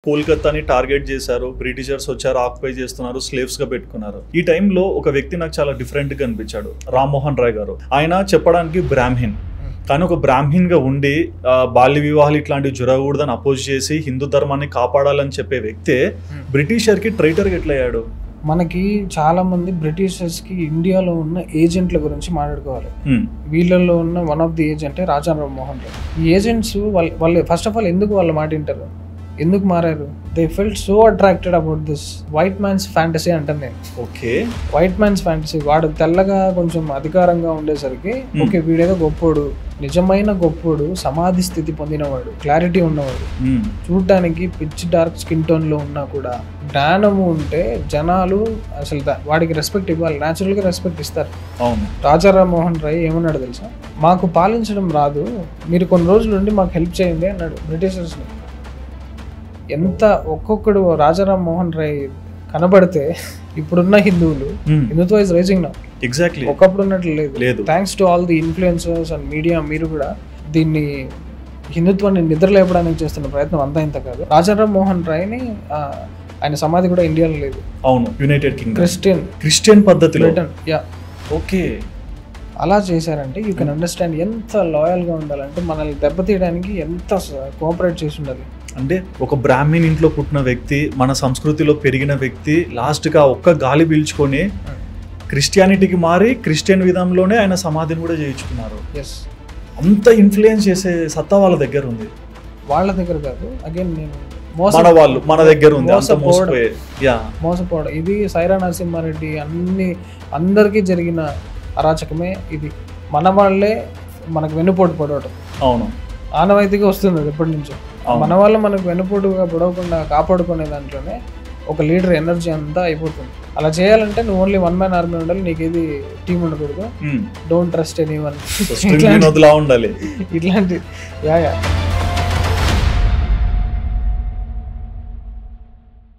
కోల్కతాని target చేశారు, Britishers వచ్చారు, occupy చేస్తున్నారు, స్లేవ్స్ గా పెట్టుకున్నారు. ఈ టైంలో ఒక వ్యక్తి నాకు చాలా డిఫరెంట్ గా అనిపించాడు, రామ్మోహన్ రాయ్ గారు. ఆయన చెప్పడానికి బ్రాహ్మిన్, కానీ ఒక బ్రాహ్మిన్ గా ఉండి బాల్య వివాహాలు ఇట్లాంటివి జరగకూడదని అపోజ్ చేసి హిందూ ధర్మాన్ని కాపాడాలని చెప్పే వ్యక్తే బ్రిటిషర్ కి ట్రైటర్ ఎట్లా అయ్యాడు? మనకి చాలా మంది బ్రిటిషర్స్ కి ఇండియాలో ఉన్న ఏజెంట్ల గురించి మాట్లాడుకోవాలి. వీళ్ళలో ఉన్న one of the agent Raja Rammohan Roy. ఈ ఏజెంట్స్ వాళ్ళు ఫస్ట్ ఆఫ్ ఆల్ ఎందుకు వాళ్ళ మాట వింటారు, ఎందుకు మారారు? They felt so attracted about this white man's fantasy అంటాను నేను. Okay, white man's fantasy. వాడు తెల్లగా కొంచెం అధికారంగా ఉండేసరికి ఓకే వీడేదో గొప్పోడు, నిజమైన గొప్పోడు, సమాధి స్థితి పొందినవాడు, క్లారిటీ ఉన్నవాడు, చూడటానికి పిచ్ డార్క్ స్కిన్ టోన్ లో ఉన్నా కూడా జ్ఞానము ఉంటే జనాలు అసలు వాడికి రెస్పెక్ట్ ఇవ్వాలి, న్యాచురల్ గా రెస్పెక్ట్ ఇస్తారు. రాజా రామ్మోహన్ రాయ్ ఏమన్నాడు తెలుసా, మాకు పాలించడం రాదు, మీరు కొన్ని రోజులు ఉండి మాకు హెల్ప్ చేయండి అన్నాడు బ్రిటిషర్స్ ని. ఎంత ఒక్కొక్కడు రాజా రామ్మోహన్ రాయ్ కనబడితే ఇప్పుడున్న హిందువులు, హిందుత్వ ఇస్ రైజింగ్ నౌ. ఎగ్జాక్ట్లీ, ఒకప్పుడు ఉన్నట్లు లేదు. Thanks to all the influencers and media. మీరు కూడా దీన్ని హిందుత్వాన్ని నిద్రలేపడానికి చేస్తున్న ప్రయత్నం అంతా ఇంత కాదు. రాజా రామ్మోహన్ రాయ్ని ఆయన సమాధి కూడా ఇండియాలో లేదు. అవును, యునైటెడ్ కింగ్డమ్ క్రిస్టియన్ పద్ధతిలో. యా, ఓకే, అలా చేశారంటే యూ కెన్ అండర్స్టాండ్ ఎంత లాయల్ గా ఉండాలంటే, మనల్ని దెబ్బతీయడానికి ఎంత కోఆపరేట్ చేసి ఉండాలి. అంటే ఒక బ్రాహ్మణ్ ఇంట్లో పుట్టిన వ్యక్తి, మన సంస్కృతిలో పెరిగిన వ్యక్తి, లాస్ట్గా ఒక్క గాలి పీల్చుకొని క్రిస్టియానిటీకి మారి క్రిస్టియన్ విధానంలోనే ఆయన సమాధిని కూడా చేయించుకున్నారు. ఎస్, అంత ఇన్ఫ్లుయెన్స్ చేసే సత్తా వాళ్ళ దగ్గర ఉంది. వాళ్ళ దగ్గర కాదు, అగైన్ నేను మన దగ్గర ఉంది. మోసపోవడం ఇది సైరా నరసింహారెడ్డి అందరికీ జరిగిన అరాచకమే ఇది. మన వాళ్ళే మనకు వెన్నుపోటు పడవటం. అవును, ఆనవాయితీగా వస్తుంది అది ఎప్పటి నుంచో. మన వాళ్ళు మనకు వెన్నుపోటుగా పడవకుండా కాపాడుకునే దాంట్లోనే ఒక లీడర్ ఎనర్జీ అంతా అయిపోతుంది. అలా చేయాలంటే నువ్వు ఓన్లీ వన్ మ్యాన్ ఆర్మీ ఉండాలి, నీకు ఏది టీం ఉండకూడదు. డోంట్ ట్రస్ట్ ఎనీవన్, ఉండాలి. ఇట్లాంటి యా